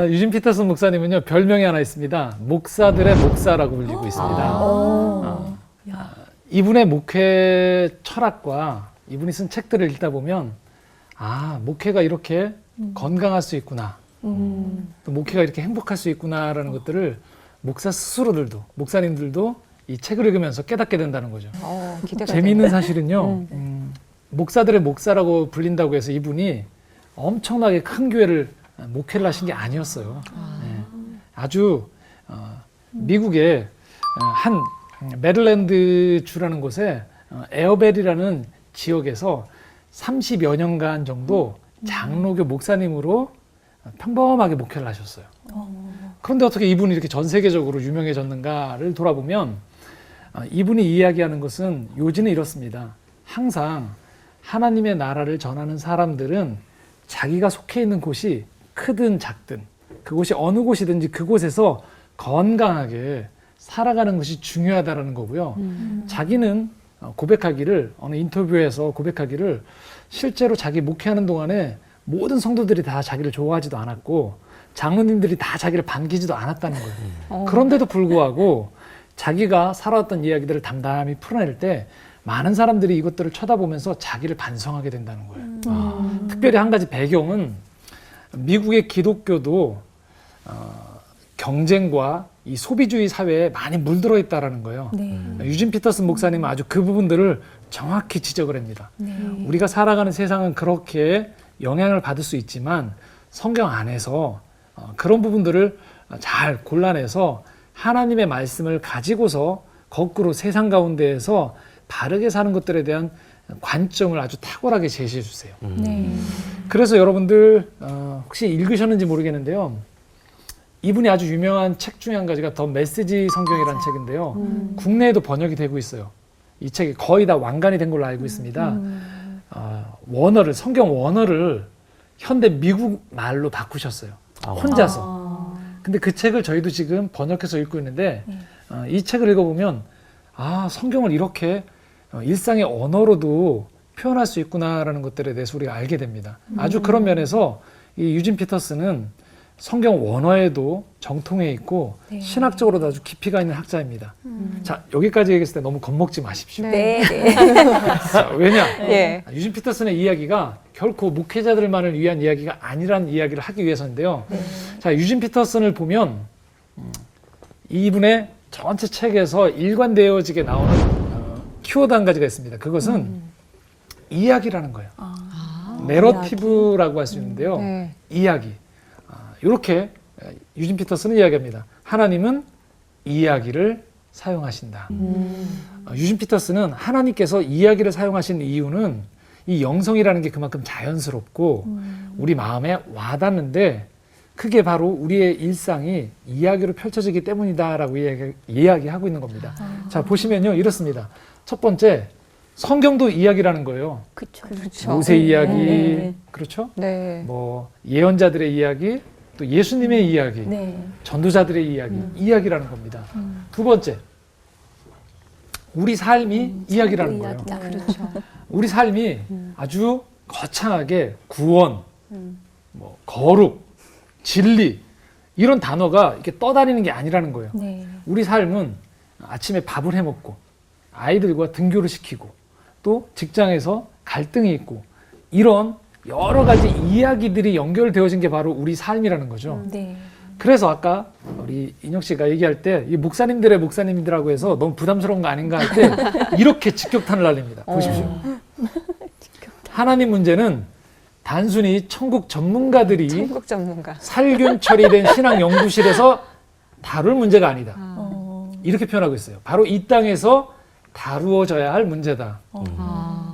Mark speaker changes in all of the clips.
Speaker 1: 유진 피터슨 목사님은요, 별명이 하나 있습니다. 목사들의 목사라고 불리고 있습니다. 이분의 목회 철학과 이분이 쓴 책들을 읽다 보면, 목회가 이렇게 건강할 수 있구나. 또 목회가 이렇게 행복할 수 있구나라는 것들을 목사 스스로들도, 목사님들도 이 책을 읽으면서 깨닫게 된다는 거죠. 재미있는 사실은요, 목사들의 목사라고 불린다고 해서 이분이 엄청나게 큰 교회를 목회를 하신 게 아니었어요. 아주 미국의 한 메릴랜드 주라는 곳에 에어벨이라는 지역에서 30여 년간 정도 장로교 목사님으로 평범하게 목회를 하셨어요. 그런데 어떻게 이분이 이렇게 전 세계적으로 유명해졌는가를 돌아보면 이분이 이야기하는 것은 요지는 이렇습니다. 항상 하나님의 나라를 전하는 사람들은 자기가 속해 있는 곳이 크든 작든 그곳이 어느 곳이든지 그곳에서 건강하게 살아가는 것이 중요하다는 거고요. 자기는 고백하기를, 어느 인터뷰에서 고백하기를, 실제로 자기 목회하는 동안에 모든 성도들이 다 자기를 좋아하지도 않았고 장로님들이 다 자기를 반기지도 않았다는 거예요. 그런데도 불구하고 자기가 살아왔던 이야기들을 담담히 풀어낼 때 많은 사람들이 이것들을 쳐다보면서 자기를 반성하게 된다는 거예요. 특별히 한 가지 배경은 미국의 기독교도 경쟁과 이 소비주의 사회에 많이 물들어 있다는 거예요. 유진 피터슨 목사님은 아주 그 부분들을 정확히 지적을 합니다. 우리가 살아가는 세상은 그렇게 영향을 받을 수 있지만 성경 안에서 그런 부분들을 잘 골라내서 하나님의 말씀을 가지고서 거꾸로 세상 가운데에서 바르게 사는 것들에 대한 관점을 아주 탁월하게 제시해 주세요. 그래서 여러분들 혹시 읽으셨는지 모르겠는데요. 이분이 아주 유명한 책 중에 한 가지가 더 메시지 성경이라는 책인데요. 국내에도 번역이 되고 있어요. 이 책이 거의 다 완간이 된 걸로 알고 있습니다. 원어를, 성경 원어를 현대 미국 말로 바꾸셨어요. 혼자서. 근데 그 책을 저희도 지금 번역해서 읽고 있는데 이 책을 읽어보면 성경을 이렇게 일상의 언어로도 표현할 수 있구나라는 것들에 대해서 우리가 알게 됩니다. 아주 그런 면에서 이 유진 피터슨은 성경 원어에도 정통해 있고 신학적으로도 아주 깊이가 있는 학자입니다. 자, 여기까지 얘기했을 때 너무 겁먹지 마십시오. 자, 왜냐? 유진 피터슨의 이야기가 결코 목회자들만을 위한 이야기가 아니라는 이야기를 하기 위해서인데요. 자, 유진 피터슨을 보면 이분의 전체 책에서 일관되어지게 나오는 키워드 한 가지가 있습니다. 그것은 이야기라는 거예요. 내러티브라고 할 수 있는데요. 이야기. 이렇게 유진 피터슨은 이야기합니다. 하나님은 이야기를 사용하신다. 유진 피터슨은 하나님께서 이야기를 사용하신 이유는 이 영성이라는 게 그만큼 자연스럽고 우리 마음에 와닿는데 그게 바로 우리의 일상이 이야기로 펼쳐지기 때문이다라고 이야기하고 있는 겁니다. 자, 보시면요, 이렇습니다. 첫 번째, 성경도 이야기라는 거예요.
Speaker 2: 그렇죠.
Speaker 1: 모세 이야기, 그렇죠? 뭐 예언자들의 이야기, 또 예수님의 이야기, 전도자들의 이야기, 이야기라는 겁니다. 두 번째, 우리 삶이 이야기라는 거예요. 우리 삶이 아주 거창하게 구원, 뭐 거룩, 진리 이런 단어가 이렇게 떠다니는 게 아니라는 거예요. 우리 삶은 아침에 밥을 해 먹고 아이들과 등교를 시키고 또 직장에서 갈등이 있고 이런 여러 가지 이야기들이 연결되어진 게 바로 우리 삶이라는 거죠. 그래서 아까 우리 인혁 씨가 얘기할 때 이 목사님들의 목사님들하고 해서 너무 부담스러운 거 아닌가 할 때 이렇게 직격탄을 날립니다. 보십시오. 하나님 문제는 단순히 천국 전문가들이 살균 처리된 신학 연구실에서 다룰 문제가 아니다. 이렇게 표현하고 있어요. 바로 이 땅에서 다루어져야 할 문제다.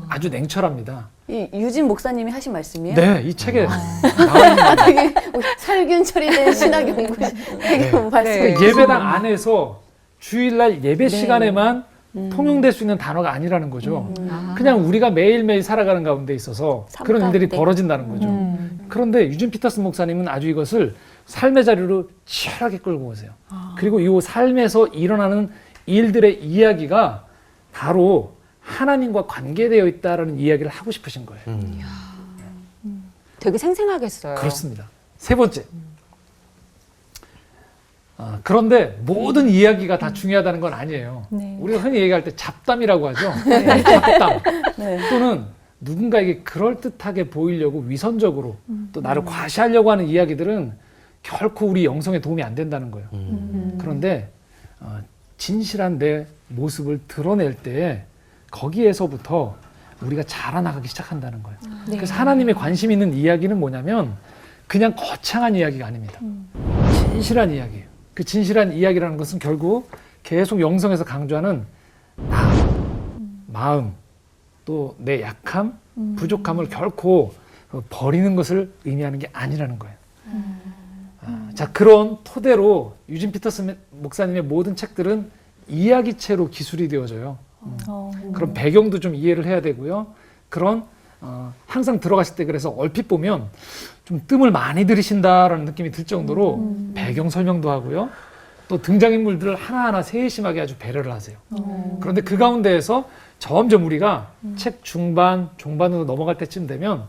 Speaker 1: 아주 냉철합니다.
Speaker 2: 이 유진 목사님이 하신 말씀이에요?
Speaker 1: 네, 이 책에 나와 있는
Speaker 2: 되게 살균 처리된 신학 연구실 말씀.
Speaker 1: 예배당 안에서 주일날 예배 시간에만 통용될 수 있는 단어가 아니라는 거죠. 그냥 우리가 매일매일 살아가는 가운데 있어서 그런 일들이 벌어진다는 거죠. 그런데 유진 피터슨 목사님은 아주 이것을 삶의 자리로 치열하게 끌고 오세요. 그리고 이 삶에서 일어나는 일들의 이야기가 바로 하나님과 관계되어 있다라는 이야기를 하고 싶으신 거예요.
Speaker 3: 되게 생생하겠어요.
Speaker 1: 그렇습니다. 세 번째, 그런데 모든 이야기가 다 중요하다는 건 아니에요.
Speaker 3: 네.
Speaker 1: 우리가 흔히 얘기할 때 잡담이라고 하죠. 잡담.
Speaker 2: 네.
Speaker 1: 또는 누군가에게 그럴듯하게 보이려고 위선적으로 또 나를 과시하려고 하는 이야기들은 결코 우리 영성에 도움이 안 된다는 거예요. 그런데 진실한 내 모습을 드러낼 때 거기에서부터 우리가 자라나가기 시작한다는 거예요.
Speaker 2: 네.
Speaker 1: 그래서 하나님의 관심 있는 이야기는 뭐냐면 그냥 거창한 이야기가 아닙니다. 진실한 이야기예요. 그 진실한 이야기라는 것은 결국 계속 영성에서 강조하는 나, 마음, 또 내 약함, 부족함을 결코 버리는 것을 의미하는 게 아니라는 거예요. 자, 그런 토대로 유진 피터슨 목사님의 모든 책들은 이야기체로 기술이 되어져요. 그런 배경도 좀 이해를 해야 되고요. 그런 항상 들어가실 때 그래서 얼핏 보면 좀 뜸을 많이 들이신다라는 느낌이 들 정도로 배경 설명도 하고요. 또 등장인물들을 하나하나 세심하게 아주 배려를 하세요. 그런데 그 가운데에서 점점 우리가 책 중반, 종반으로 넘어갈 때쯤 되면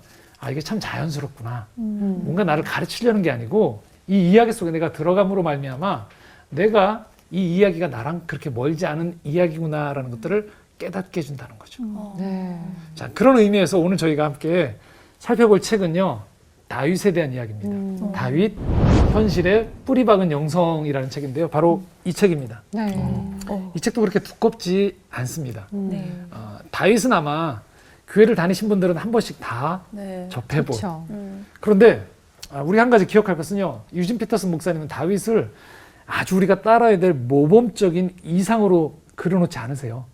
Speaker 1: 이게 참 자연스럽구나. 뭔가 나를 가르치려는 게 아니고 이 이야기 속에 내가 들어감으로 말미암아 내가 이 이야기가 나랑 그렇게 멀지 않은 이야기구나라는 것들을 깨닫게 해준다는 거죠.
Speaker 3: 네.
Speaker 1: 자, 그런 의미에서 오늘 저희가 함께 살펴볼 책은요, 다윗에 대한 이야기입니다. 다윗, 현실의 뿌리 박은 영성이라는 책인데요. 바로 이 책입니다.
Speaker 3: 네.
Speaker 1: 이 책도 그렇게 두껍지 않습니다.
Speaker 3: 네.
Speaker 1: 다윗은 아마 교회를 다니신 분들은 한 번씩 다
Speaker 2: 네.
Speaker 1: 접해본.
Speaker 3: 그렇죠.
Speaker 1: 그런데 우리 한 가지 기억할 것은요, 유진 피터슨 목사님은 다윗을 아주 우리가 따라야 될 모범적인 이상으로 그려놓지 않으세요.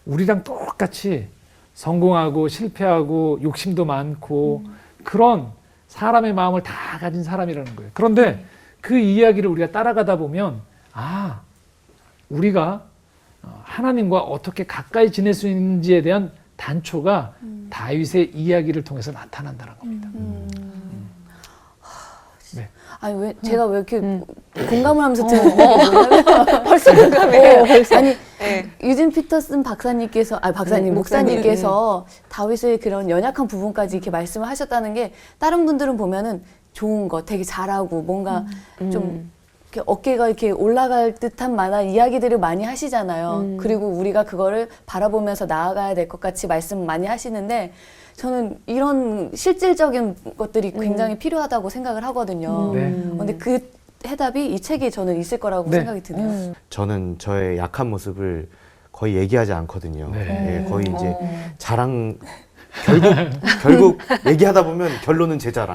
Speaker 1: 우리랑 똑같이 성공하고 실패하고 욕심도 많고 그런 사람의 마음을 다 가진 사람이라는 거예요. 그런데 그 이야기를 우리가 따라가다 보면 우리가 하나님과 어떻게 가까이 지낼 수 있는지에 대한 단초가 다윗의 이야기를 통해서 나타난다는 겁니다. 네.
Speaker 2: 아니 제가 왜 이렇게 공감을 하면서 듣는지
Speaker 3: 벌써 공감해요.
Speaker 2: 아니
Speaker 3: 네.
Speaker 2: 유진 피터슨 박사님께서
Speaker 3: 네,
Speaker 2: 목사님께서 다윗의 그런 연약한 부분까지 이렇게 말씀을 하셨다는 게 다른 분들은 보면은 좋은 거 되게 잘하고 뭔가 좀 이렇게 어깨가 이렇게 올라갈 듯한 만한 이야기들을 많이 하시잖아요. 그리고 우리가 그거를 바라보면서 나아가야 될 것 같이 말씀 많이 하시는데 저는 이런 실질적인 것들이 굉장히 필요하다고 생각을 하거든요.
Speaker 1: 네.
Speaker 2: 근데 그 해답이 이 책에 저는 있을 거라고
Speaker 1: 네.
Speaker 2: 생각이 드네요.
Speaker 4: 저는 저의 약한 모습을 거의 얘기하지 않거든요.
Speaker 1: 네.
Speaker 4: 예, 거의 이제 자랑 결국 얘기하다 보면 결론은 제 자랑.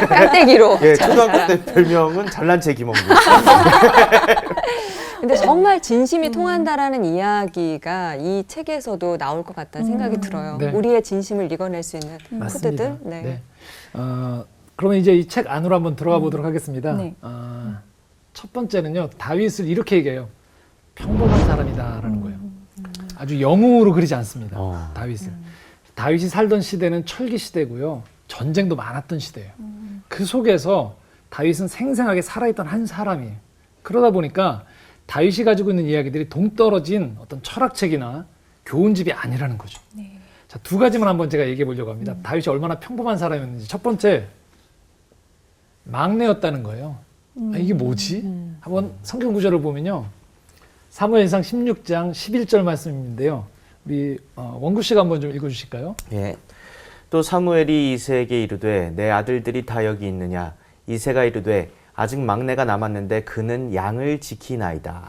Speaker 3: 깔때기로.
Speaker 4: 예, 초등학교 때 별명은 잘난 체 김원구.
Speaker 3: 근데 정말 진심이 통한다라는 이야기가 이 책에서도 나올 것 같다는 생각이 들어요.
Speaker 1: 네.
Speaker 3: 우리의 진심을 읽어낼 수 있는
Speaker 1: 맞습니다.
Speaker 3: 코드들. 네.
Speaker 1: 네. 그러면 이제 이 책 안으로 한번 들어가 보도록 하겠습니다.
Speaker 2: 네.
Speaker 1: 첫 번째는요, 다윗을 이렇게 얘기해요. 평범한 사람이다라는 거예요. 아주 영웅으로 그리지 않습니다. 다윗을. 다윗이 살던 시대는 철기 시대고요. 전쟁도 많았던 시대예요. 그 속에서 다윗은 생생하게 살아있던 한 사람이에요. 그러다 보니까 다윗이 가지고 있는 이야기들이 동떨어진 어떤 철학책이나 교훈집이 아니라는 거죠. 자, 두 가지만 한번 제가 얘기해 보려고 합니다. 다윗이 얼마나 평범한 사람이었는지. 첫 번째, 막내였다는 거예요. 이게 뭐지? 한번 성경 구절을 보면요. 사무엘상 16장 11절 말씀인데요. 우리 원구 씨가 한번 좀 읽어주실까요?
Speaker 4: 예. 또 사무엘이 이새에게 이르되 내 아들들이 다 여기 있느냐? 이새가 이르되 아직 막내가 남았는데 그는 양을 지키나이다.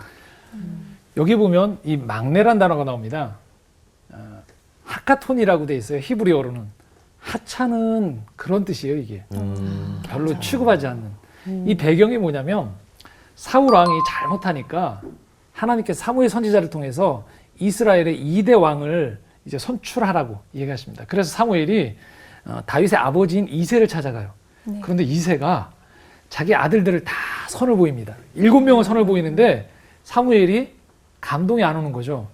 Speaker 1: 여기 보면 이 막내란 단어가 나옵니다. 하카톤이라고 돼 있어요. 히브리어로는. 하찮은 그런 뜻이에요, 이게. 별로 취급하지 않는. 이 배경이 뭐냐면 사울 왕이 잘못하니까 하나님께서 사무엘 선지자를 통해서 이스라엘의 2대 왕을 이제 선출하라고 얘기하십니다. 그래서 사무엘이 다윗의 아버지인 이새를 찾아가요. 그런데 이새가 자기 아들들을 다 선을 보입니다. 7명을 선을 보이는데 사무엘이 감동이 안 오는 거죠.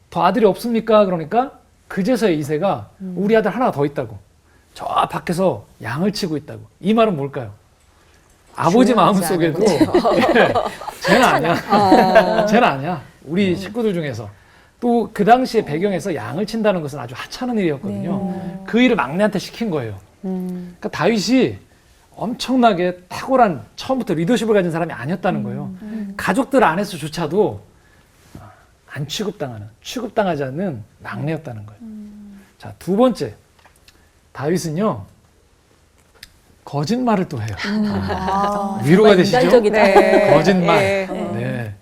Speaker 1: 더 아들이 없습니까? 그러니까 그제서야 이새가 우리 아들 하나 더 있다고. 저 밖에서 양을 치고 있다고. 이 말은 뭘까요? 아버지 마음속에도 예, 쟤는 아니야. 쟤는 아니야. 우리 식구들 중에서. 또 그 당시의 배경에서 양을 친다는 것은 아주 하찮은 일이었거든요. 그 일을 막내한테 시킨 거예요. 그러니까 다윗이 엄청나게 탁월한 처음부터 리더십을 가진 사람이 아니었다는 거예요. 가족들 안에서조차도 안 취급당하지 않는 막내였다는 거예요. 자, 두 번째, 다윗은요 거짓말을 또 해요. 위로가 되시죠?
Speaker 5: 인간적이다.
Speaker 3: 네.
Speaker 1: 거짓말.
Speaker 3: 네.
Speaker 1: 네.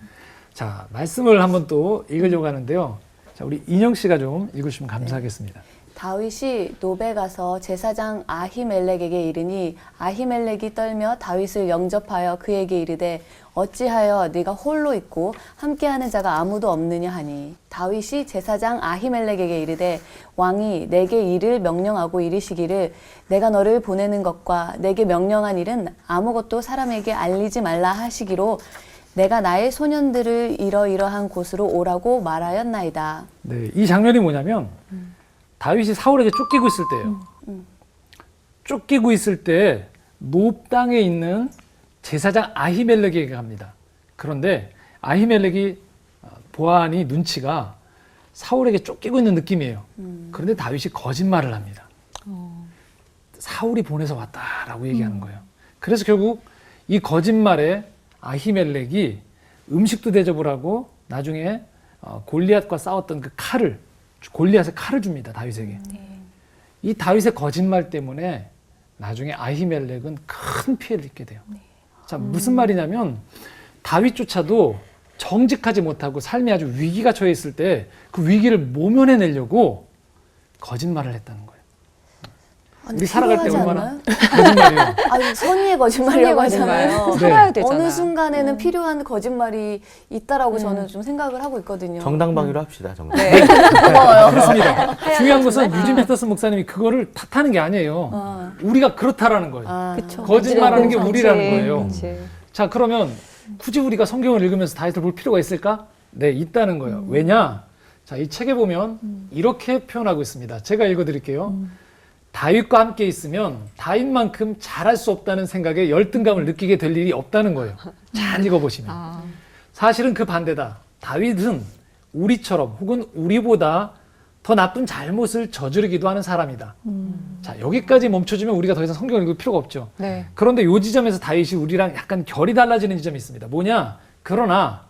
Speaker 1: 자, 말씀을 한번 또 읽으려고 하는데요. 자, 우리 인영 씨가 좀 읽으시면 감사하겠습니다.
Speaker 2: 다윗이 노베 가서 제사장 아히멜렉에게 이르니 아히멜렉이 떨며 다윗을 영접하여 그에게 이르되 어찌하여 네가 홀로 있고 함께하는 자가 아무도 없느냐 하니 다윗이 제사장 아히멜렉에게 이르되 왕이 내게 일을 명령하고 이르시기를 내가 너를 보내는 것과 내게 명령한 일은 아무것도 사람에게 알리지 말라 하시기로 내가 나의 소년들을 이러이러한 곳으로 오라고 말하였나이다.
Speaker 1: 네, 이 장면이 뭐냐면 다윗이 사울에게 쫓기고 있을 때예요. 쫓기고 있을 때 노브 땅에 있는 제사장 아히멜렉에게 갑니다. 그런데 아히멜렉이 보아하니 눈치가 사울에게 쫓기고 있는 느낌이에요. 그런데 다윗이 거짓말을 합니다. 사울이 보내서 왔다라고 얘기하는 거예요. 그래서 결국 이 거짓말에 아히멜렉이 음식도 대접을 하고 나중에 골리앗과 싸웠던 그 칼을 골리앗의 칼을 줍니다. 다윗에게. 이 다윗의 거짓말 때문에 나중에 아히멜렉은 큰 피해를 입게 돼요. 자, 무슨 말이냐면 다윗조차도 정직하지 못하고 삶이 아주 위기가 처해 있을 때 그 위기를 모면해내려고 거짓말을 했다는 거예요.
Speaker 2: 아니,
Speaker 1: 우리 살아갈 때
Speaker 2: 필요하지
Speaker 1: 얼마나
Speaker 2: 않나요?
Speaker 1: 거짓말이에요.
Speaker 2: 아니, 선의의 거짓말이라고
Speaker 3: 거짓말.
Speaker 2: 하잖아요.
Speaker 1: 네.
Speaker 3: 살아야 되잖아.
Speaker 2: 어느 순간에는 필요한 거짓말이 있다라고 저는 좀 생각을 하고 있거든요.
Speaker 4: 정당방위로 합시다. 정당.
Speaker 3: 네.
Speaker 1: 그렇습니다. 중요한 것은 유진 페터스 목사님이 그거를 탓하는 게 아니에요. 우리가 그렇다라는 거예요.
Speaker 5: 그쵸.
Speaker 1: 거짓말하는 게
Speaker 3: 그렇지.
Speaker 1: 우리라는 거예요.
Speaker 3: 그렇지.
Speaker 1: 자, 그러면 굳이 우리가 성경을 읽으면서 다윗을 볼 필요가 있을까? 네, 있다는 거예요. 왜냐? 자, 이 책에 보면 이렇게 표현하고 있습니다. 제가 읽어드릴게요. 다윗과 함께 있으면 다윗만큼 잘할 수 없다는 생각에 열등감을 느끼게 될 일이 없다는 거예요. 잘 읽어보시면. 사실은 그 반대다. 다윗은 우리처럼 혹은 우리보다 더 나쁜 잘못을 저지르기도 하는 사람이다. 자, 여기까지 멈춰주면 우리가 더 이상 성경을 읽을 필요가 없죠.
Speaker 3: 네.
Speaker 1: 그런데 이 지점에서 다윗이 우리랑 약간 결이 달라지는 지점이 있습니다. 뭐냐? 그러나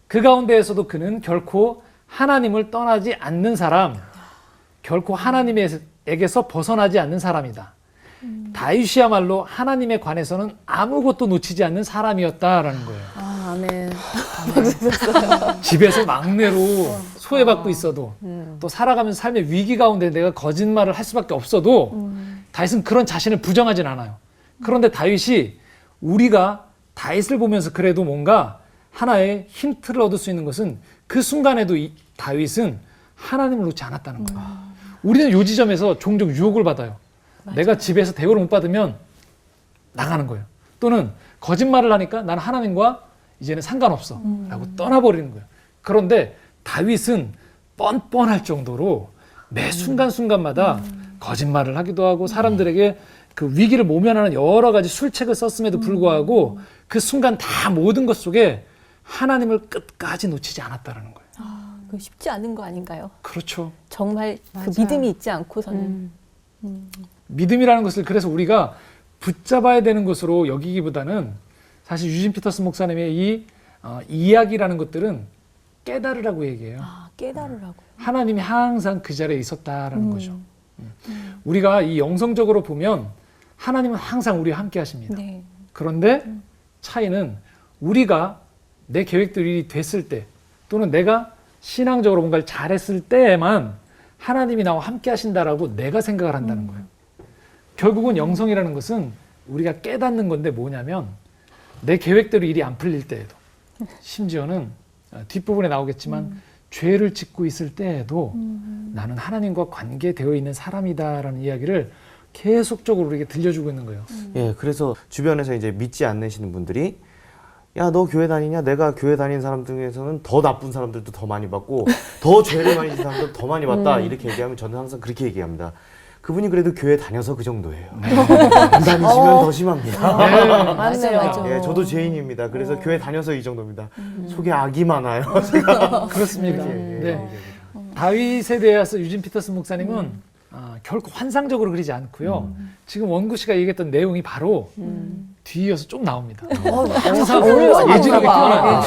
Speaker 1: 그 가운데에서도 그는 결코 하나님을 떠나지 않는 사람, 결코 하나님에게서 벗어나지 않는 사람이다. 다윗이야말로 하나님에 관해서는 아무것도 놓치지 않는 사람이었다라는 거예요.
Speaker 2: 아, 아멘.
Speaker 1: 집에서 막내로 소외받고 있어도 또 살아가면서 삶의 위기 가운데 내가 거짓말을 할 수밖에 없어도 다윗은 그런 자신을 부정하진 않아요. 그런데 다윗이 우리가 다윗을 보면서 그래도 뭔가 하나의 힌트를 얻을 수 있는 것은 그 순간에도 이 다윗은 하나님을 놓지 않았다는 거예요. 우리는 이 지점에서 종종 유혹을 받아요. 내가 집에서 대우를 못 받으면 나가는 거예요. 또는 거짓말을 하니까 나는 하나님과 이제는 상관없어 라고 떠나버리는 거예요. 그런데 다윗은 뻔뻔할 정도로 매 순간순간마다 거짓말을 하기도 하고 사람들에게 그 위기를 모면하는 여러 가지 술책을 썼음에도 불구하고 그 순간 다 모든 것 속에 하나님을 끝까지 놓치지 않았다는 거예요.
Speaker 5: 그 쉽지 않은 거 아닌가요?
Speaker 1: 그렇죠.
Speaker 5: 정말
Speaker 3: 맞아요.
Speaker 5: 그 믿음이 있지 않고서는
Speaker 1: 믿음이라는 것을 그래서 우리가 붙잡아야 되는 것으로 여기기보다는 사실 유진 피터스 목사님의 이 이야기라는 것들은 깨달으라고 얘기해요.
Speaker 5: 깨달으라고.
Speaker 1: 하나님이 항상 그 자리에 있었다라는 거죠. 우리가 이 영성적으로 보면 하나님은 항상 우리와 함께 하십니다.
Speaker 5: 네.
Speaker 1: 그런데 차이는 우리가 내 계획들이 됐을 때 또는 내가 신앙적으로 뭔가를 잘했을 때에만 하나님이 나와 함께 하신다라고 내가 생각을 한다는 거예요. 결국은 영성이라는 것은 우리가 깨닫는 건데 뭐냐면 내 계획대로 일이 안 풀릴 때에도 심지어는 뒷부분에 나오겠지만 죄를 짓고 있을 때에도 나는 하나님과 관계되어 있는 사람이다라는 이야기를 계속적으로 우리에게 들려주고 있는 거예요.
Speaker 4: 예, 그래서 주변에서 이제 믿지 않으시는 분들이 야, 너 교회 다니냐? 내가 교회 다니는 사람 중에서는 더 나쁜 사람들도 더 많이 봤고 더 죄를 많이 지은 사람들도 더 많이 봤다. 이렇게 얘기하면 저는 항상 그렇게 얘기합니다. 그분이 그래도 교회 다녀서 그 정도예요. 안 다니시면 더 심합니다.
Speaker 2: 맞아요,
Speaker 5: 맞아.
Speaker 4: 예, 저도 죄인입니다. 그래서 교회 다녀서 이 정도입니다. 속에 악이 많아요.
Speaker 1: 그렇습니다.
Speaker 4: 예, 예,
Speaker 1: 네.
Speaker 4: 예.
Speaker 1: 다윗에 대해서 유진 피터스 목사님은 결코 환상적으로 그리지 않고요. 지금 원구 씨가 얘기했던 내용이 바로 뒤이어서 좀 나옵니다. 항상 예지력이 뛰어나요.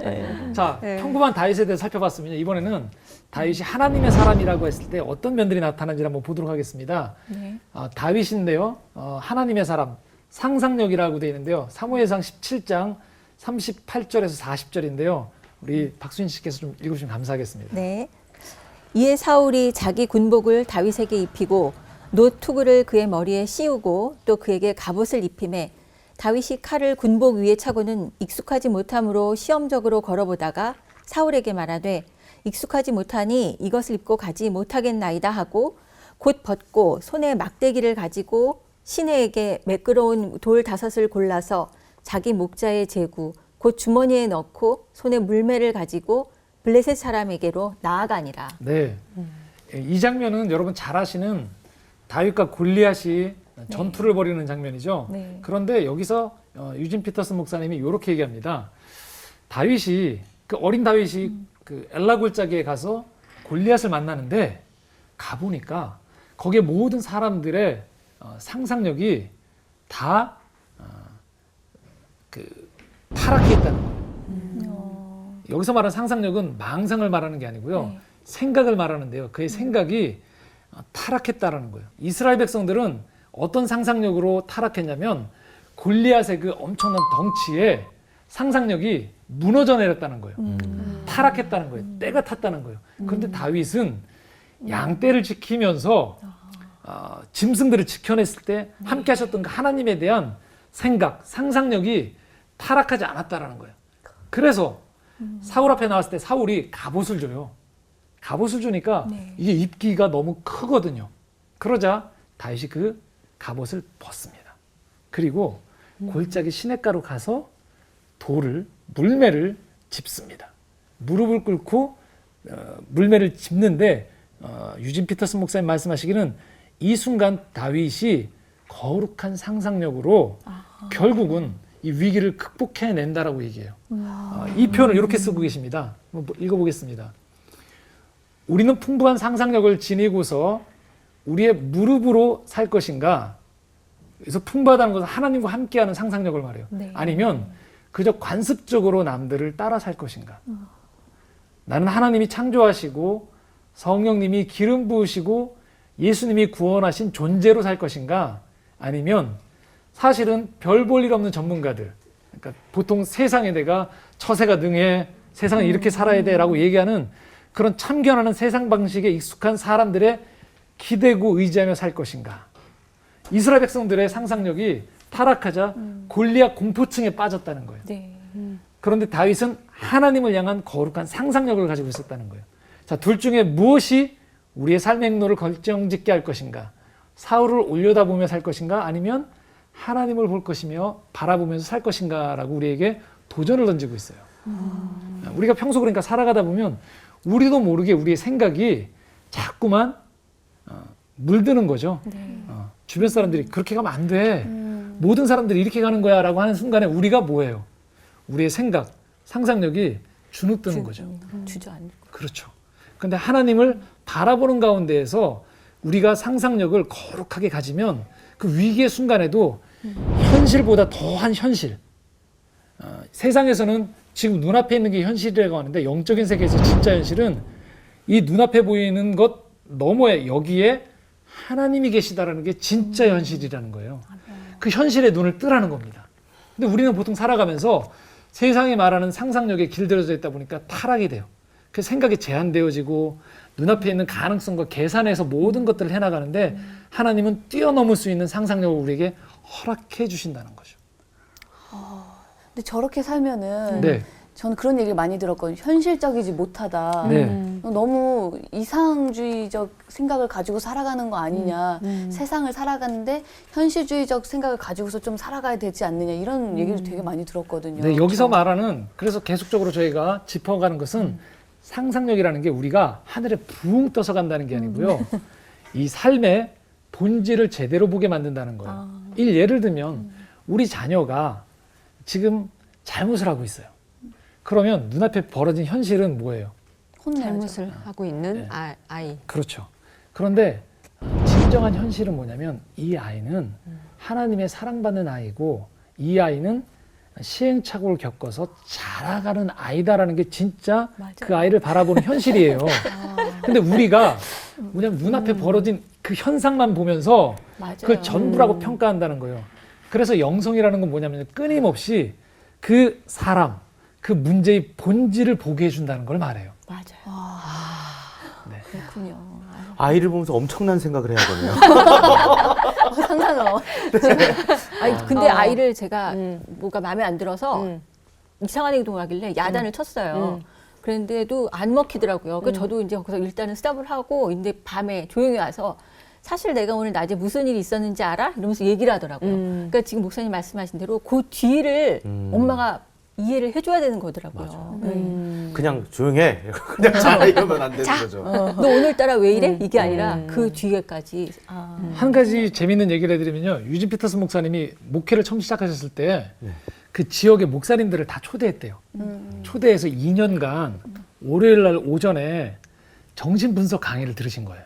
Speaker 1: 네. 자,
Speaker 3: 네.
Speaker 1: 평범한 다윗에 대해서 살펴봤으면 이번에는 다윗이 하나님의 사람이라고 했을 때 어떤 면들이 나타나는지 한번 보도록 하겠습니다.
Speaker 5: 네.
Speaker 1: 다윗인데요. 하나님의 사람, 상상력이라고 되어 있는데요. 사무엘상 17장 38절에서 40절인데요. 우리 박수인 씨께서 좀 읽어주시면 감사하겠습니다.
Speaker 5: 네. 이에 사울이 자기 군복을 다윗에게 입히고 노투구를 그의 머리에 씌우고 또 그에게 갑옷을 입히매 다윗이 칼을 군복 위에 차고는 익숙하지 못함으로 시험적으로 걸어보다가 사울에게 말하되 익숙하지 못하니 이것을 입고 가지 못하겠나이다 하고 곧 벗고 손에 막대기를 가지고 시내에게 매끄러운 돌 5을 골라서 자기 목자의 제구 곧 주머니에 넣고 손에 물매를 가지고 블레셋 사람에게로 나아가니라.
Speaker 1: 네. 이 장면은 여러분 잘 아시는 다윗과 골리앗이 전투를 벌이는 장면이죠.
Speaker 5: 네.
Speaker 1: 그런데 여기서 유진 피터슨 목사님이 이렇게 얘기합니다. 다윗이 그 어린 다윗이 그 엘라 골짜기에 가서 골리앗을 만나는데 가보니까 거기에 모든 사람들의 상상력이 다 타락해 있다는 거예요. 여기서 말하는 상상력은 망상을 말하는 게 아니고요.
Speaker 5: 네.
Speaker 1: 생각을 말하는데요. 그의 생각이 타락했다라는 거예요. 이스라엘 백성들은 어떤 상상력으로 타락했냐면 골리앗의 그 엄청난 덩치에 상상력이 무너져 내렸다는 거예요. 타락했다는 거예요. 때가 탔다는 거예요. 그런데 다윗은 양떼를 지키면서 짐승들을 지켜냈을 때 함께 하셨던 그 하나님에 대한 생각, 상상력이 타락하지 않았다라는 거예요. 그래서 사울 앞에 나왔을 때 사울이 갑옷을 줘요. 갑옷을 주니까
Speaker 5: 네.
Speaker 1: 이게 입기가 너무 크거든요. 그러자 다윗이 그 갑옷을 벗습니다. 그리고 골짜기 시냇가로 가서 물매를 짚습니다. 무릎을 꿇고 물매를 짚는데 유진 피터슨 목사님 말씀하시기는 이 순간 다윗이 거룩한 상상력으로 결국은 이 위기를 극복해낸다라고 얘기해요. 이 표현을 이렇게 쓰고 계십니다. 한번 읽어보겠습니다. 우리는 풍부한 상상력을 지니고서 우리의 무릎으로 살 것인가? 그래서 풍부하다는 것은 하나님과 함께하는 상상력을 말해요.
Speaker 5: 네.
Speaker 1: 아니면 그저 관습적으로 남들을 따라 살 것인가? 나는 하나님이 창조하시고 성령님이 기름 부으시고 예수님이 구원하신 존재로 살 것인가? 아니면 사실은 별 볼 일 없는 전문가들, 그러니까 보통 세상에 내가 처세가 능해, 세상은 이렇게 살아야 돼라고 얘기하는 그런 참견하는 세상 방식에 익숙한 사람들의 기대고 의지하며 살 것인가? 이스라엘 백성들의 상상력이 타락하자 골리앗 공포증에 빠졌다는 거예요.
Speaker 5: 네.
Speaker 1: 그런데 다윗은 하나님을 향한 거룩한 상상력을 가지고 있었다는 거예요. 자, 둘 중에 무엇이 우리의 삶의 행로를 결정짓게 할 것인가? 사울을 올려다보며 살 것인가? 아니면 하나님을 볼 것이며 바라보면서 살 것인가라고 우리에게 도전을 던지고 있어요. 우리가 평소 그러니까 살아가다 보면 우리도 모르게 우리의 생각이 자꾸만 물드는 거죠.
Speaker 5: 네.
Speaker 1: 주변 사람들이 그렇게 가면 안 돼. 모든 사람들이 이렇게 가는 거야 라고 하는 순간에 우리가 뭐예요? 우리의 생각, 상상력이 주눅드는 거죠.
Speaker 5: 주저앉고.
Speaker 1: 그렇죠. 그런데 하나님을 바라보는 가운데에서 우리가 상상력을 거룩하게 가지면 그 위기의 순간에도 현실보다 더한 현실. 세상에서는 지금 눈앞에 있는 게 현실이라고 하는데 영적인 세계에서 진짜 현실은 이 눈앞에 보이는 것 너머에 여기에 하나님이 계시다라는 게 진짜 현실이라는 거예요. 그 현실에 눈을 뜨라는 겁니다. 근데 우리는 보통 살아가면서 세상이 말하는 상상력에 길들여져 있다 보니까 타락이 돼요. 그 생각이 제한되어지고 눈앞에 있는 가능성과 계산해서 모든 것들을 해나가는데 하나님은 뛰어넘을 수 있는 상상력을 우리에게 허락해 주신다는 거죠.
Speaker 2: 근데 저렇게 살면은
Speaker 1: 네.
Speaker 2: 저는 그런 얘기를 많이 들었거든요. 현실적이지 못하다.
Speaker 1: 네.
Speaker 2: 너무 이상주의적 생각을 가지고 살아가는 거 아니냐. 세상을 살아가는데 현실주의적 생각을 가지고서 좀 살아가야 되지 않느냐. 이런 얘기를 되게 많이 들었거든요.
Speaker 1: 네, 여기서 말하는 그래서 계속적으로 저희가 짚어가는 것은 상상력이라는 게 우리가 하늘에 붕 떠서 간다는 게 아니고요. 이 삶의 본질을 제대로 보게 만든다는 거예요. 예를 들면 우리 자녀가 지금 잘못을 하고 있어요. 그러면 눈앞에 벌어진 현실은 뭐예요?
Speaker 2: 혼내야죠.
Speaker 3: 잘못을 하고 있는
Speaker 1: 네.
Speaker 3: 아이.
Speaker 1: 그렇죠. 그런데 진정한 현실은 뭐냐면 이 아이는 하나님의 사랑받는 아이고 이 아이는 시행착오를 겪어서 자라가는 아이다라는 게 진짜 그 아이를 바라보는 현실이에요. 근데 우리가 뭐냐면 눈앞에 벌어진 그 현상만 보면서 그걸 전부라고 평가한다는 거예요. 그래서 영성이라는 건 뭐냐면 끊임없이 그 사람, 그 문제의 본질을 보게 해준다는 걸 말해요.
Speaker 5: 맞아요.
Speaker 1: 네.
Speaker 2: 그렇군요.
Speaker 4: 아이를 보면서 엄청난 생각을 해야 되네요.
Speaker 2: 상상어.
Speaker 5: 아니, 근데 아이를 제가 뭐가 마음에 안 들어서 이상한 행동을 하길래 야단을 쳤어요. 그런데도 안 먹히더라고요. 그래서 저도 이제 거기서 일단은 스탑을 하고 이제 밤에 조용히 와서 사실 내가 오늘 낮에 무슨 일이 있었는지 알아? 이러면서 얘기를 하더라고요. 그러니까 지금 목사님 말씀하신 대로 그 뒤를 엄마가 이해를 해줘야 되는 거더라고요.
Speaker 4: 그냥 조용해. 그냥 자 이러면 안 되는 거죠.
Speaker 5: 너 오늘따라 왜 이래? 이게 아니라 그 뒤에까지.
Speaker 1: 한 가지 재미있는 얘기를 해드리면요. 유진 피터슨 목사님이 목회를 처음 시작하셨을 때 그 지역의 목사님들을 다 초대했대요. 초대해서 2년간 월요일 날 오전에 정신분석 강의를 들으신 거예요.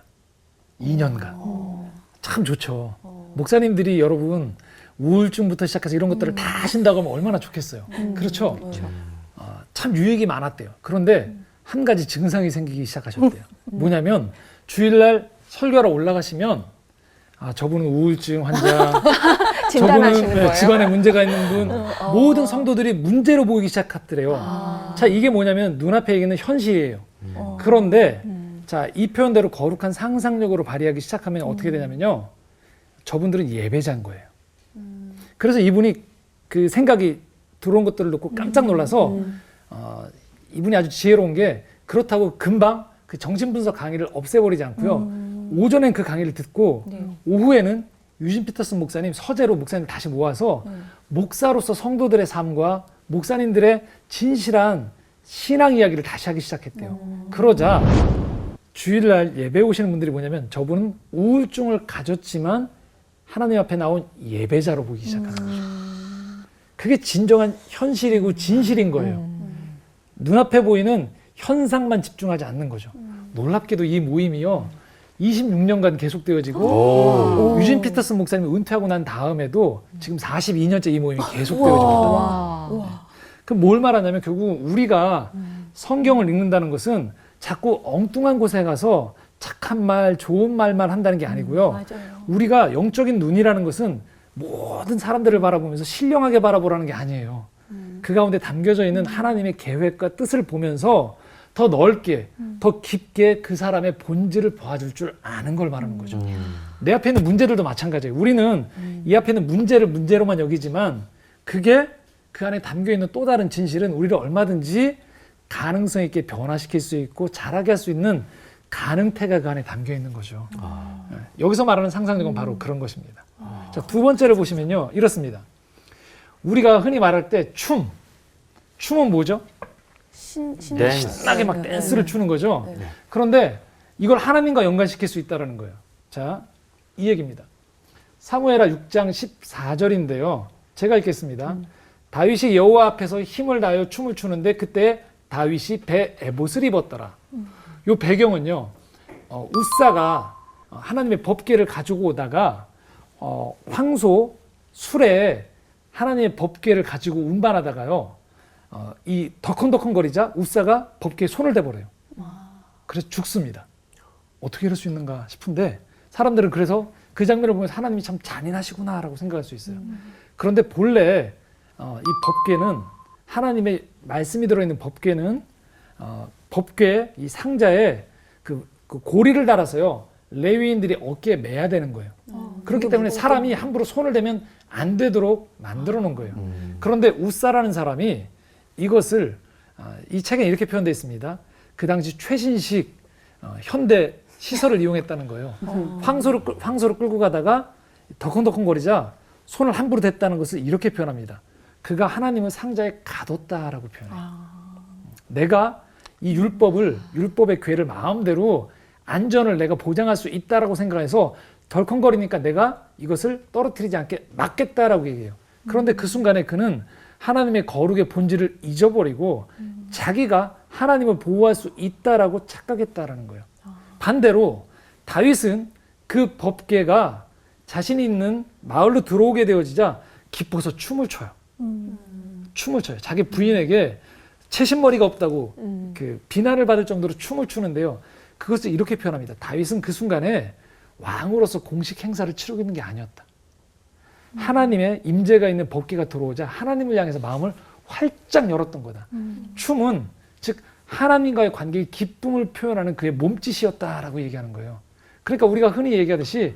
Speaker 1: 2년간. 참 좋죠. 목사님들이 여러분 우울증부터 시작해서 이런 것들을 다 하신다고 하면 얼마나 좋겠어요. 그렇죠? 참 유익이 많았대요. 그런데 한 가지 증상이 생기기 시작하셨대요. 뭐냐면 주일날 설교하러 올라가시면 저분은 우울증 환자,
Speaker 3: 진단하시는 거예요?
Speaker 1: 집안에 문제가 있는 분, 모든 성도들이 문제로 보이기 시작하더래요. 자, 이게 뭐냐면 눈앞에 있는 현실이에요. 그런데 자, 이 표현대로 거룩한 상상력으로 발휘하기 시작하면 어떻게 되냐면요. 저분들은 예배자인 거예요. 그래서 이분이 그 생각이 들어온 것들을 놓고 깜짝 놀라서 이분이 아주 지혜로운 게 그렇다고 금방 그 정신분석 강의를 없애버리지 않고요. 오전엔 그 강의를 듣고 오후에는 유진 피터슨 목사님 서재로 목사님 다시 모아서 목사로서 성도들의 삶과 목사님들의 진실한 신앙 이야기를 다시 하기 시작했대요. 그러자 주일날 예배 오시는 분들이 뭐냐면 저분은 우울증을 가졌지만 하나님 앞에 나온 예배자로 보기 시작하는 거죠. 그게 진정한 현실이고 진실인 거예요. 눈앞에 보이는 현상만 집중하지 않는 거죠. 놀랍게도 이 모임이요. 26년간 계속되어지고 유진 피터슨 목사님이 은퇴하고 난 다음에도 지금 42년째 이 모임이 계속되어지고 있다. 그럼 뭘 말하냐면 결국 우리가 성경을 읽는다는 것은 자꾸 엉뚱한 곳에 가서 착한 말, 좋은 말만 한다는 게 아니고요. 우리가 영적인 눈이라는 것은 모든 사람들을 바라보면서 신령하게 바라보라는 게 아니에요. 그 가운데 담겨져 있는 하나님의 계획과 뜻을 보면서 더 넓게, 더 깊게 그 사람의 본질을 봐줄 줄 아는 걸 말하는 거죠. 내 앞에 있는 문제들도 마찬가지예요. 우리는 이 앞에 있는 문제를 문제로만 여기지만 그게 그 안에 담겨 있는 또 다른 진실은 우리를 얼마든지 가능성 있게 변화시킬 수 있고 자라게 할 수 있는 가능태가 그 안에 담겨 있는 거죠. 여기서 말하는 상상력은 바로 그런 것입니다. 자, 두 번째를 보시면요. 이렇습니다. 우리가 흔히 말할 때 춤은 뭐죠? 신나게 막 댄스를 추는 거죠. 그런데 이걸 하나님과 연관시킬 수 있다는 거예요. 자, 이 얘기입니다. 사무엘하 6장 14절인데요. 제가 읽겠습니다. 다윗이 여호와 앞에서 힘을 다하여 춤을 추는데 그때 다윗이 배 에봇을 입었더라. 요 배경은요. 우사가 하나님의 법궤를 가지고 오다가 황소 수레에 하나님의 법궤를 가지고 운반하다가요. 이 덕컹덕컹거리자 우사가 법궤에 손을 대버려요. 그래서 죽습니다. 어떻게 이럴 수 있는가 싶은데 사람들은 그래서 그 장면을 보면서 하나님이 참 잔인하시구나라고 생각할 수 있어요. 그런데 본래 이 법궤는 하나님의 말씀이 들어있는 법궤는 법궤 이 상자에 그 고리를 달아서요 레위인들이 어깨에 매야 되는 거예요. 그렇기 때문에 사람이 함부로 손을 대면 안 되도록 만들어 놓은 거예요. 그런데 우사라는 사람이 이것을 이 책에 이렇게 표현되어 있습니다. 그 당시 최신식 현대 시설을 이용했다는 거예요. 황소를 끌고 가다가 덕컹덕컹거리자 손을 함부로 댔다는 것을 이렇게 표현합니다. 그가 하나님을 상자에 가뒀다라고 표현해요. 내가 이 율법의 궤를 마음대로 안전을 내가 보장할 수 있다라고 생각해서 덜컹거리니까 내가 이것을 떨어뜨리지 않게 막겠다라고 얘기해요. 그런데 그 순간에 그는 하나님의 거룩의 본질을 잊어버리고 자기가 하나님을 보호할 수 있다라고 착각했다라는 거예요. 반대로 다윗은 그 법궤가 자신이 있는 마을로 들어오게 되어지자 기뻐서 춤을 춰요. 춤을 춰요. 자기 부인에게 채신머리가 없다고 그 비난을 받을 정도로 춤을 추는데요. 그것을 이렇게 표현합니다. 다윗은 그 순간에 왕으로서 공식 행사를 치르고 있는 게 아니었다. 하나님의 임재가 있는 법궤가 들어오자 하나님을 향해서 마음을 활짝 열었던 거다. 춤은 즉 하나님과의 관계의 기쁨을 표현하는 그의 몸짓이었다라고 얘기하는 거예요. 그러니까 우리가 흔히 얘기하듯이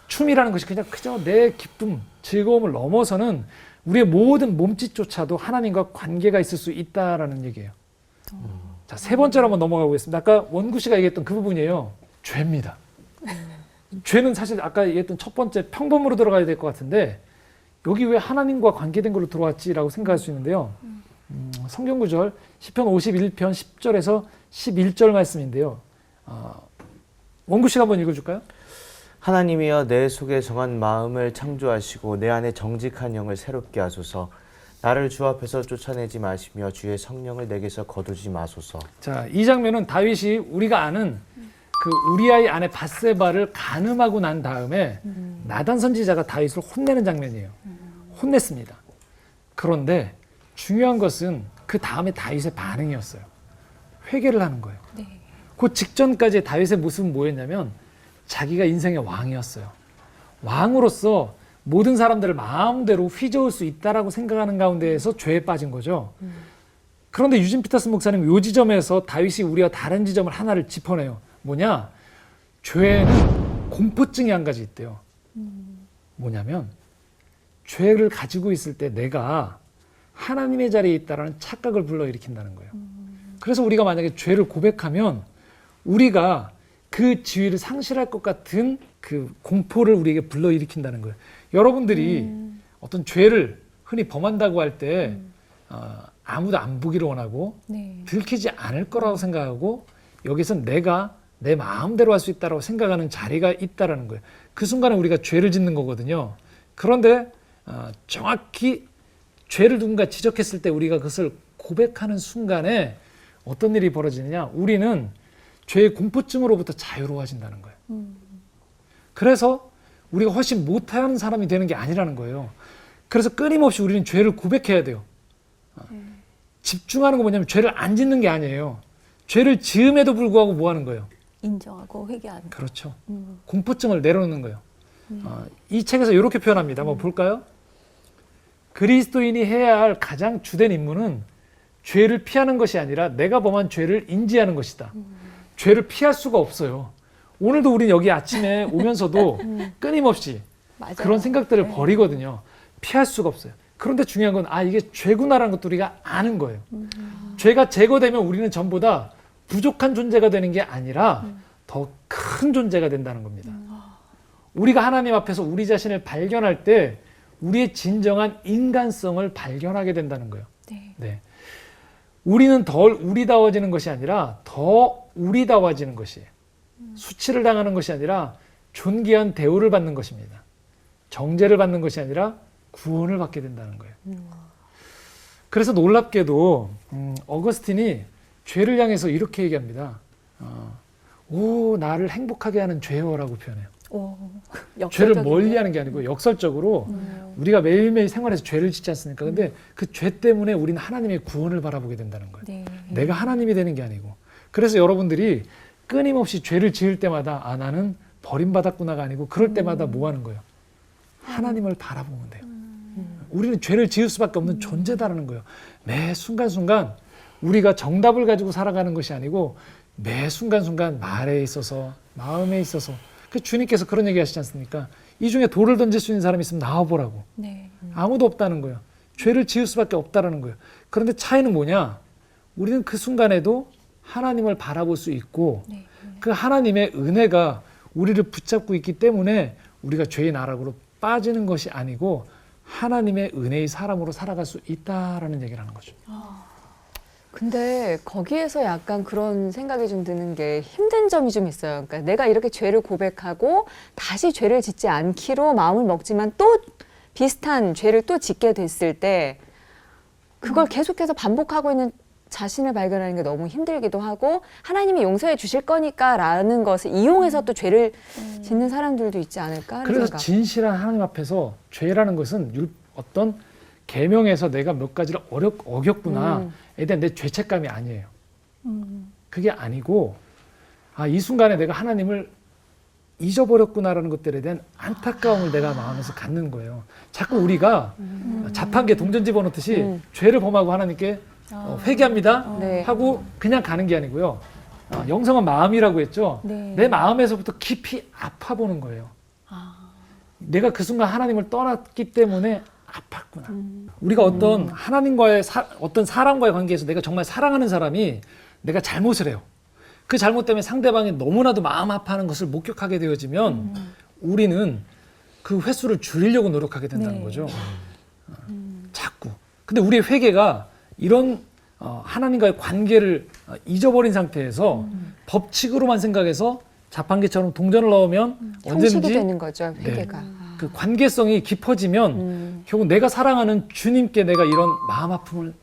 Speaker 1: 춤이라는 것이 그냥 그저 내 기쁨, 즐거움을 넘어서는 우리의 모든 몸짓조차도 하나님과 관계가 있을 수 있다라는 얘기예요. 자, 세 번째로 한번 넘어가 보겠습니다. 아까 원구 씨가 얘기했던 그 부분이에요. 죄입니다. 죄는 사실 아까 얘기했던 첫 번째 평범으로 들어가야 될 것 같은데 여기 왜 하나님과 관계된 걸로 들어왔지라고 생각할 수 있는데요. 성경 구절 시편 51편 10절에서 11절 말씀인데요. 원구 씨가 한번 읽어줄까요?
Speaker 4: 하나님이여 내 속에 정한 마음을 창조하시고 내 안에 정직한 영을 새롭게 하소서. 나를 주 앞에서 쫓아내지 마시며 주의 성령을 내게서 거두지 마소서.
Speaker 1: 자, 이 장면은 다윗이 우리가 아는 그 우리아의 아내 밧세바를 간음하고 난 다음에 나단 선지자가 다윗을 혼내는 장면이에요. 혼냈습니다. 그런데 중요한 것은 그 다음에 다윗의 반응이었어요. 회개를 하는 거예요. 그 직전까지 다윗의 모습은 뭐였냐면 자기가 인생의 왕이었어요. 왕으로서 모든 사람들을 마음대로 휘저을 수 있다라고 생각하는 가운데에서 죄에 빠진 거죠. 그런데 유진 피터슨 목사님 이 지점에서 다윗이 우리와 다른 지점을 하나를 짚어내요. 뭐냐? 죄에는 공포증이 한 가지 있대요. 뭐냐면 죄를 가지고 있을 때 내가 하나님의 자리에 있다라는 착각을 불러일으킨다는 거예요. 그래서 우리가 만약에 죄를 고백하면 우리가 그 지위를 상실할 것 같은 그 공포를 우리에게 불러일으킨다는 거예요. 여러분들이 어떤 죄를 흔히 범한다고 할 때 아무도 안 보기를 원하고 들키지 않을 거라고 생각하고 여기서 내가 내 마음대로 할 수 있다고 생각하는 자리가 있다는 거예요. 그 순간에 우리가 죄를 짓는 거거든요. 그런데 정확히 죄를 누군가 지적했을 때 우리가 그것을 고백하는 순간에 어떤 일이 벌어지느냐? 우리는 죄의 공포증으로부터 자유로워진다는 거예요. 그래서 우리가 훨씬 못하는 사람이 되는 게 아니라는 거예요. 그래서 끊임없이 우리는 죄를 고백해야 돼요. 집중하는 건 뭐냐면 죄를 안 짓는 게 아니에요. 죄를 지음에도 불구하고 뭐 하는 거예요?
Speaker 5: 인정하고 회개하는.
Speaker 1: 그렇죠. 공포증을 내려놓는 거예요. 이 책에서 이렇게 표현합니다. 한번 볼까요? 그리스도인이 해야 할 가장 주된 임무는 죄를 피하는 것이 아니라 내가 범한 죄를 인지하는 것이다. 죄를 피할 수가 없어요. 오늘도 우린 여기 아침에 오면서도 끊임없이
Speaker 5: 맞아요.
Speaker 1: 그런 생각들을 버리거든요. 피할 수가 없어요. 그런데 중요한 건 이게 죄구나라는 것도 우리가 아는 거예요. 죄가 제거되면 우리는 전보다 부족한 존재가 되는 게 아니라 더 큰 존재가 된다는 겁니다. 우리가 하나님 앞에서 우리 자신을 발견할 때 우리의 진정한 인간성을 발견하게 된다는 거예요. 네. 우리는 덜 우리다워지는 것이 아니라 더 우리다워지는 것이 수치를 당하는 것이 아니라 존귀한 대우를 받는 것입니다. 정죄를 받는 것이 아니라 구원을 받게 된다는 거예요. 그래서 놀랍게도 어거스틴이 죄를 향해서 이렇게 얘기합니다. 오, 나를 행복하게 하는 죄여라고 표현해요. 죄를 멀리하는 게 아니고 역설적으로 우리가 매일매일 생활에서 죄를 짓지 않습니까? 근데 그 죄 때문에 우리는 하나님의 구원을 바라보게 된다는 거예요. 내가 하나님이 되는 게 아니고. 그래서 여러분들이 끊임없이 죄를 지을 때마다 나는 버림받았구나가 아니고 그럴 때마다 뭐 하는 거예요? 하나님을 바라보면 돼요. 우리는 죄를 지을 수밖에 없는 존재다라는 거예요. 매 순간순간 우리가 정답을 가지고 살아가는 것이 아니고 매 순간순간 말에 있어서 마음에 있어서 그 주님께서 그런 얘기 하시지 않습니까? 이 중에 돌을 던질 수 있는 사람이 있으면 나와보라고. 아무도 없다는 거예요. 죄를 지을 수밖에 없다라는 거예요. 그런데 차이는 뭐냐? 우리는 그 순간에도 하나님을 바라볼 수 있고 그 하나님의 은혜가 우리를 붙잡고 있기 때문에 우리가 죄의 나락으로 빠지는 것이 아니고 하나님의 은혜의 사람으로 살아갈 수 있다라는 얘기를 하는 거죠.
Speaker 3: 근데 거기에서 약간 그런 생각이 좀 드는 게 힘든 점이 좀 있어요. 그러니까 내가 이렇게 죄를 고백하고 다시 죄를 짓지 않기로 마음을 먹지만 또 비슷한 죄를 또 짓게 됐을 때 그걸 계속해서 반복하고 있는 자신을 발견하는 게 너무 힘들기도 하고 하나님이 용서해 주실 거니까라는 것을 이용해서 또 죄를 짓는 사람들도 있지 않을까 하는
Speaker 1: 그래서
Speaker 3: 생각.
Speaker 1: 진실한 하나님 앞에서 죄라는 것은 어떤 계명에서 내가 몇 가지를 어겼구나에 대한 내 죄책감이 아니에요. 그게 아니고 이 순간에 내가 하나님을 잊어버렸구나라는 것들에 대한 안타까움을 내가 마음에서 갖는 거예요. 자꾸 우리가 자판기에 동전 집어넣듯이 죄를 범하고 하나님께 회개합니다
Speaker 3: 네.
Speaker 1: 하고 그냥 가는 게 아니고요. 영성은 마음이라고 했죠.
Speaker 5: 네.
Speaker 1: 내 마음에서부터 깊이 아파보는 거예요. 내가 그 순간 하나님을 떠났기 때문에 아팠구나. 우리가 어떤 하나님과의 어떤 사람과의 관계에서 내가 정말 사랑하는 사람이 내가 잘못을 해요. 그 잘못 때문에 상대방이 너무나도 마음 아파하는 것을 목격하게 되어지면 우리는 그 횟수를 줄이려고 노력하게 된다는
Speaker 5: 네.
Speaker 1: 거죠. 자꾸. 근데 우리의 회개가 이런 하나님과의 관계를 잊어버린 상태에서 법칙으로만 생각해서 자판기처럼 동전을 넣으면
Speaker 3: 형식이
Speaker 1: 언제든지
Speaker 3: 되는 거죠, 회개가.
Speaker 1: 그 관계성이 깊어지면 결국 내가 사랑하는 주님께 내가 이런 마음 아픔을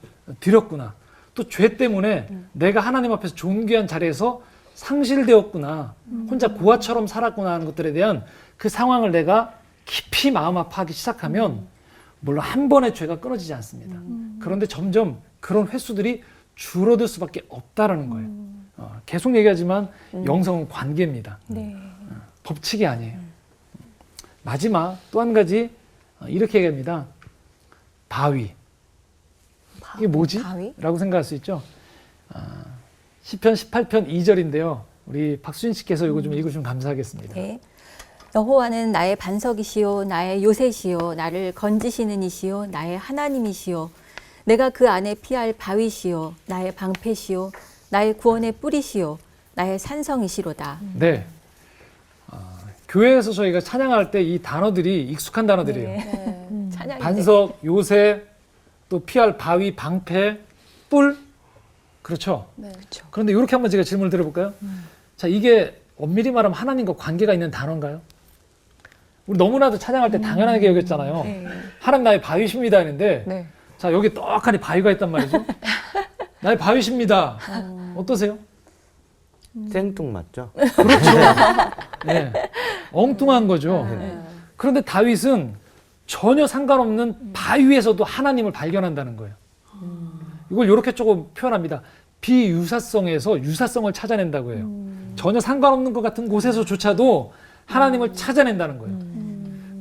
Speaker 1: 드렸구나. 또 죄 때문에 내가 하나님 앞에서 존귀한 자리에서 상실되었구나. 혼자 고아처럼 살았구나 하는 것들에 대한 그 상황을 내가 깊이 마음 아파하기 시작하면 물론 한 번의 죄가 끊어지지 않습니다. 그런데 점점 그런 횟수들이 줄어들 수밖에 없다라는 거예요. 계속 얘기하지만 영성은 관계입니다.
Speaker 5: 네.
Speaker 1: 법칙이 아니에요. 마지막 또 한 가지 이렇게 얘기합니다. 바위. 이게 뭐지?
Speaker 3: 바위?
Speaker 1: 라고 생각할 수 있죠. 시편 18편 2절인데요. 우리 박수진 씨께서 이거 좀 읽어주시면 감사하겠습니다.
Speaker 5: 네. 여호와는 나의 반석이시요 나의 요새시요 나를 건지시는 이시요 나의 하나님이시요 내가 그 안에 피할 바위시요 나의 방패시요 나의 구원의 뿌리시요 나의 산성이시로다.
Speaker 1: 네. 교회에서 저희가 찬양할 때 이 단어들이 익숙한 단어들이에요.
Speaker 2: 네.
Speaker 5: 찬양인데.
Speaker 1: 반석, 요새, 또 피할 바위, 방패, 뿔. 그렇죠.
Speaker 2: 네.
Speaker 3: 그렇죠.
Speaker 1: 그런데 이렇게 한번 제가 질문을 드려볼까요? 자, 이게 엄밀히 말하면 하나님과 관계가 있는 단어인가요? 우리 너무나도 찬양할 때 당연하게 여겼잖아요.
Speaker 5: 네.
Speaker 1: 하나님 나의 바위십니다 했는데
Speaker 3: 네.
Speaker 1: 자, 여기 떡하니 바위가 있단 말이죠. 나의 바위십니다. 어떠세요?
Speaker 4: 생뚱맞죠?
Speaker 1: 그렇죠. 네. 엉뚱한 거죠.
Speaker 2: 네.
Speaker 1: 그런데 다윗은 전혀 상관없는 바위에서도 하나님을 발견한다는 거예요. 이걸 이렇게 조금 표현합니다. 비유사성에서 유사성을 찾아낸다고 해요. 전혀 상관없는 것 같은 곳에서조차도 하나님을 찾아낸다는 거예요.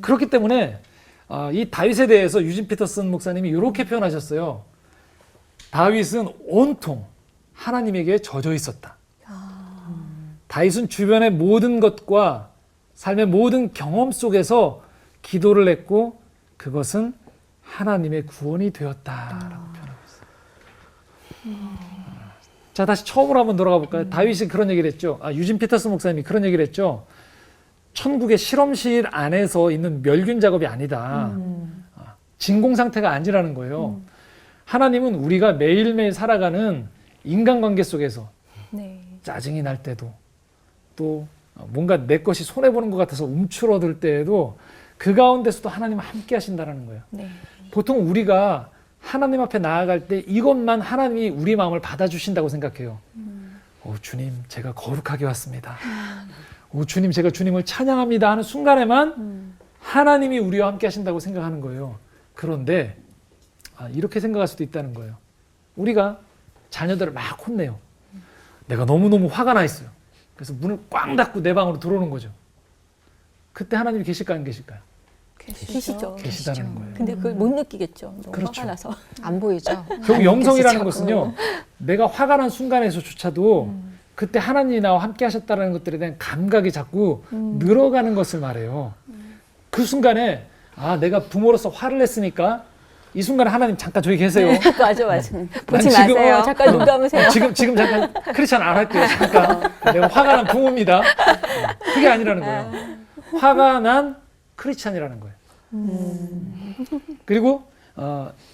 Speaker 1: 그렇기 때문에 이 다윗에 대해서 유진 피터슨 목사님이 이렇게 표현하셨어요. 다윗은 온통 하나님에게 젖어 있었다. 다윗은 주변의 모든 것과 삶의 모든 경험 속에서 기도를 했고 그것은 하나님의 구원이 되었다라고 표현하고 있어요. 자, 다시 처음으로 한번 돌아가 볼까요? 다윗이 그런 얘기를 했죠. 유진 피터슨 목사님이 그런 얘기를 했죠. 천국의 실험실 안에서 있는 멸균 작업이 아니다. 진공 상태가 아니라는 거예요. 하나님은 우리가 매일매일 살아가는 인간관계 속에서
Speaker 5: 네.
Speaker 1: 짜증이 날 때도 또 뭔가 내 것이 손해보는 것 같아서 움츠러들 때에도 그 가운데서도 하나님은 함께 하신다는 거예요.
Speaker 5: 네.
Speaker 1: 보통 우리가 하나님 앞에 나아갈 때 이것만 하나님이 우리 마음을 받아주신다고 생각해요. 주님, 제가 거룩하게 왔습니다. 주님, 제가 주님을 찬양합니다 하는 순간에만 하나님이 우리와 함께 하신다고 생각하는 거예요. 그런데 이렇게 생각할 수도 있다는 거예요. 우리가 자녀들을 막 혼내요. 내가 너무너무 화가 나 있어요. 그래서 문을 꽝 닫고 내 방으로 들어오는 거죠. 그때 하나님이 계실까요, 안 계실까요?
Speaker 5: 계시죠.
Speaker 1: 계시다는 거예요.
Speaker 5: 근데 그걸 못 느끼겠죠. 너무
Speaker 1: 그렇죠.
Speaker 5: 화가 나서.
Speaker 3: 안 보이죠?
Speaker 1: 결국 영성이라는 것은요, 내가 화가 난 순간에서조차도 그때 하나님이 나와 함께 하셨다는 것들에 대한 감각이 자꾸 늘어가는 것을 말해요. 그 순간에 내가 부모로서 화를 냈으니까 이 순간에 하나님 잠깐 저기 계세요.
Speaker 5: 맞아. 보지
Speaker 1: 난 지금-
Speaker 5: 마세요. 잠깐 눈 감으세요.
Speaker 1: 지금 잠깐 크리스찬 안 할게요. 잠깐. 내가 화가 난 부모입니다. 그게 아니라는 거예요. 화가 난 크리스찬이라는 거예요. 그리고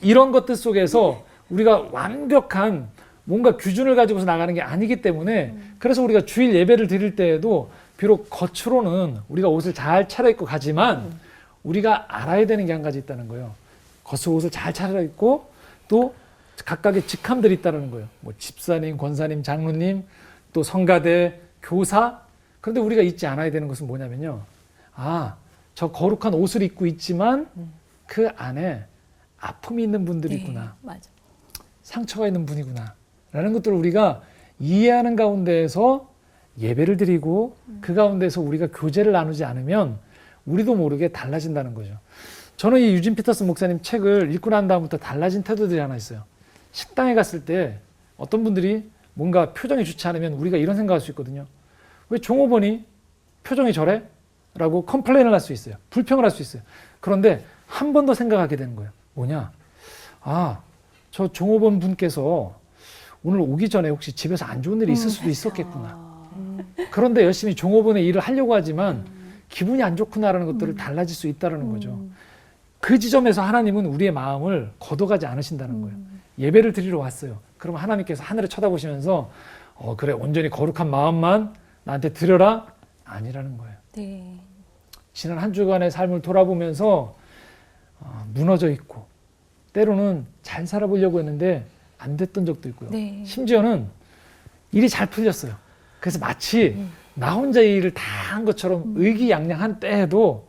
Speaker 1: 이런 것들 속에서 우리가 완벽한 뭔가 기준을 가지고서 나가는 게 아니기 때문에 그래서 우리가 주일 예배를 드릴 때에도 비록 겉으로는 우리가 옷을 잘 차려입고 가지만 우리가 알아야 되는 게 한 가지 있다는 거예요. 겉으로 옷을 잘 차려입고 또 각각의 직함들이 있다는 거예요. 뭐 집사님, 권사님, 장로님, 또 성가대, 교사. 그런데 우리가 잊지 않아야 되는 것은 뭐냐면요. 아, 저 거룩한 옷을 입고 있지만 그 안에 아픔이 있는 분들이 있구나.
Speaker 5: 맞아.
Speaker 1: 상처가 있는 분이구나. 라는 것들을 우리가 이해하는 가운데에서 예배를 드리고 그 가운데서 우리가 교제를 나누지 않으면 우리도 모르게 달라진다는 거죠. 저는 이 유진 피터슨 목사님 책을 읽고 난 다음부터 달라진 태도들이 하나 있어요. 식당에 갔을 때 어떤 분들이 뭔가 표정이 좋지 않으면 우리가 이런 생각할 수 있거든요. 왜 종업원이 표정이 저래? 라고 컴플레인을 할 수 있어요. 불평을 할 수 있어요. 그런데 한 번 더 생각하게 되는 거예요. 뭐냐? 아, 저 종업원 분께서 오늘 오기 전에 혹시 집에서 안 좋은 일이 있을 수도 있었겠구나. 그런데 열심히 종업원의 일을 하려고 하지만 기분이 안 좋구나라는 것들을 달라질 수 있다는 거죠. 그 지점에서 하나님은 우리의 마음을 걷어가지 않으신다는 거예요. 예배를 드리러 왔어요. 그러면 하나님께서 하늘을 쳐다보시면서 그래, 온전히 거룩한 마음만 나한테 드려라? 아니라는 거예요.
Speaker 5: 네.
Speaker 1: 지난 한 주간의 삶을 돌아보면서 무너져 있고 때로는 잘 살아보려고 했는데 안 됐던 적도 있고요.
Speaker 5: 네.
Speaker 1: 심지어는 일이 잘 풀렸어요. 그래서 마치 나 혼자 이 일을 다 한 것처럼 의기양양한 때에도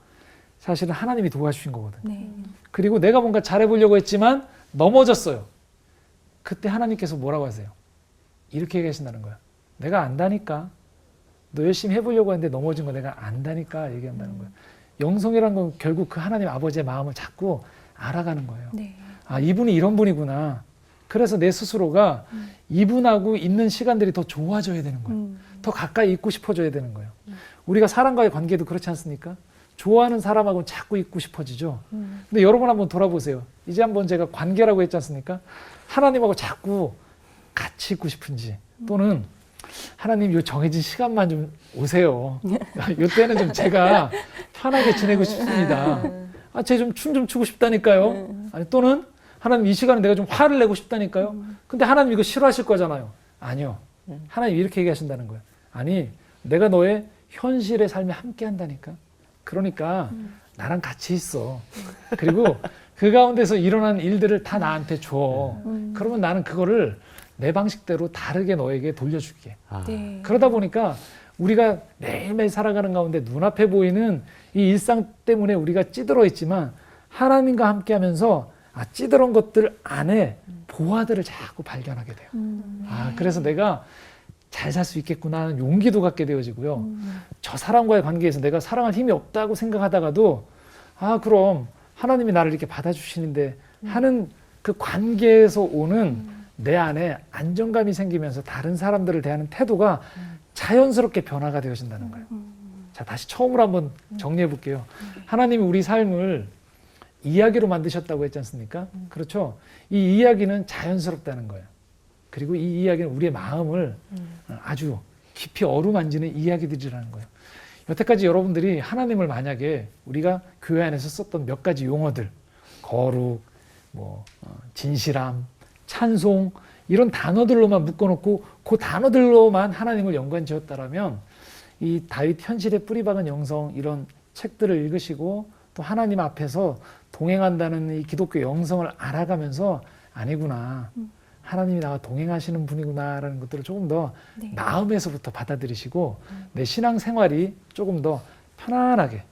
Speaker 1: 사실은 하나님이 도와주신 거거든요.
Speaker 5: 네.
Speaker 1: 그리고 내가 뭔가 잘해보려고 했지만 넘어졌어요. 그때 하나님께서 뭐라고 하세요? 이렇게 얘기하신다는 거야. 내가 안다니까. 너 열심히 해보려고 했는데 넘어진 거 내가 안다니까 얘기한다는 거예요. 영성이라는 건 결국 그 하나님 아버지의 마음을 자꾸 알아가는 거예요.
Speaker 5: 네.
Speaker 1: 아, 이분이 이런 분이구나. 그래서 내 스스로가 이분하고 있는 시간들이 더 좋아져야 되는 거예요. 더 가까이 있고 싶어져야 되는 거예요. 우리가 사람과의 관계도 그렇지 않습니까? 좋아하는 사람하고는 자꾸 있고 싶어지죠. 근데 여러분 한번 돌아보세요. 이제 한번 제가 관계라고 했지 않습니까? 하나님하고 자꾸 같이 있고 싶은지 또는 하나님 요 정해진 시간만 좀 오세요. 요때는 좀 제가 편하게 지내고 싶습니다. 아, 쟤 좀 춤 좀 추고 싶다니까요. 아니, 또는 하나님 이 시간에 내가 좀 화를 내고 싶다니까요. 근데 하나님 이거 싫어하실 거잖아요. 아니요. 하나님 이렇게 얘기하신다는 거예요. 아니, 내가 너의 현실의 삶에 함께 한다니까. 그러니까 나랑 같이 있어. 그리고 그 가운데서 일어난 일들을 다 나한테 줘. 그러면 나는 그거를 내 방식대로 다르게 너에게 돌려줄게.
Speaker 5: 네.
Speaker 1: 그러다 보니까 우리가 매일매일 살아가는 가운데 눈앞에 보이는 이 일상 때문에 우리가 찌들어 있지만 하나님과 함께 하면서 찌들은 것들 안에 보화들을 자꾸 발견하게 돼요. 그래서 내가 잘 살 수 있겠구나 하는 용기도 갖게 되어지고요. 저 사람과의 관계에서 내가 사랑할 힘이 없다고 생각하다가도 그럼 하나님이 나를 이렇게 받아주시는데 하는 그 관계에서 오는 내 안에 안정감이 생기면서 다른 사람들을 대하는 태도가 자연스럽게 변화가 되어진다는 거예요. 자, 다시 처음으로 한번 정리해 볼게요. 하나님이 우리 삶을 이야기로 만드셨다고 했지 않습니까? 그렇죠? 이 이야기는 자연스럽다는 거예요. 그리고 이 이야기는 우리의 마음을 아주 깊이 어루만지는 이야기들이라는 거예요. 여태까지 여러분들이 하나님을 만약에 우리가 교회 안에서 썼던 몇 가지 용어들, 거룩, 진실함, 찬송 이런 단어들로만 묶어놓고 그 단어들로만 하나님을 연관지었다라면 이 다윗 현실에 뿌리박은 영성 이런 책들을 읽으시고 또 하나님 앞에서 동행한다는 이 기독교 영성을 알아가면서 아니구나. 하나님이 나와 동행하시는 분이구나라는 것들을 조금 더 마음에서부터 받아들이시고 내 신앙생활이 조금 더 편안하게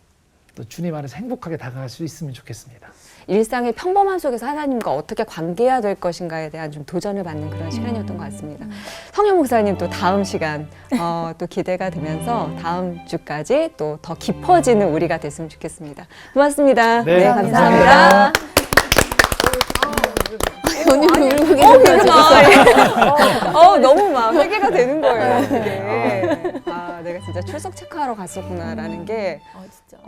Speaker 1: 또 주님 안에서 행복하게 다가갈 수 있으면 좋겠습니다.
Speaker 3: 일상의 평범한 속에서 하나님과 어떻게 관계해야 될 것인가에 대한 좀 도전을 받는 그런 시간이었던 것 같습니다. 성령 목사님 또 다음 시간 또 기대가 되면서 다음 주까지 또 더 깊어지는 우리가 됐으면 좋겠습니다. 고맙습니다.
Speaker 1: 네,
Speaker 3: 감사합니다.
Speaker 2: 언니 울고
Speaker 3: 그러니까. 너무 막 회개가 되는 거예요. 그게. 내가 진짜 출석 체크하러 갔었구나라는 게.
Speaker 5: 진짜.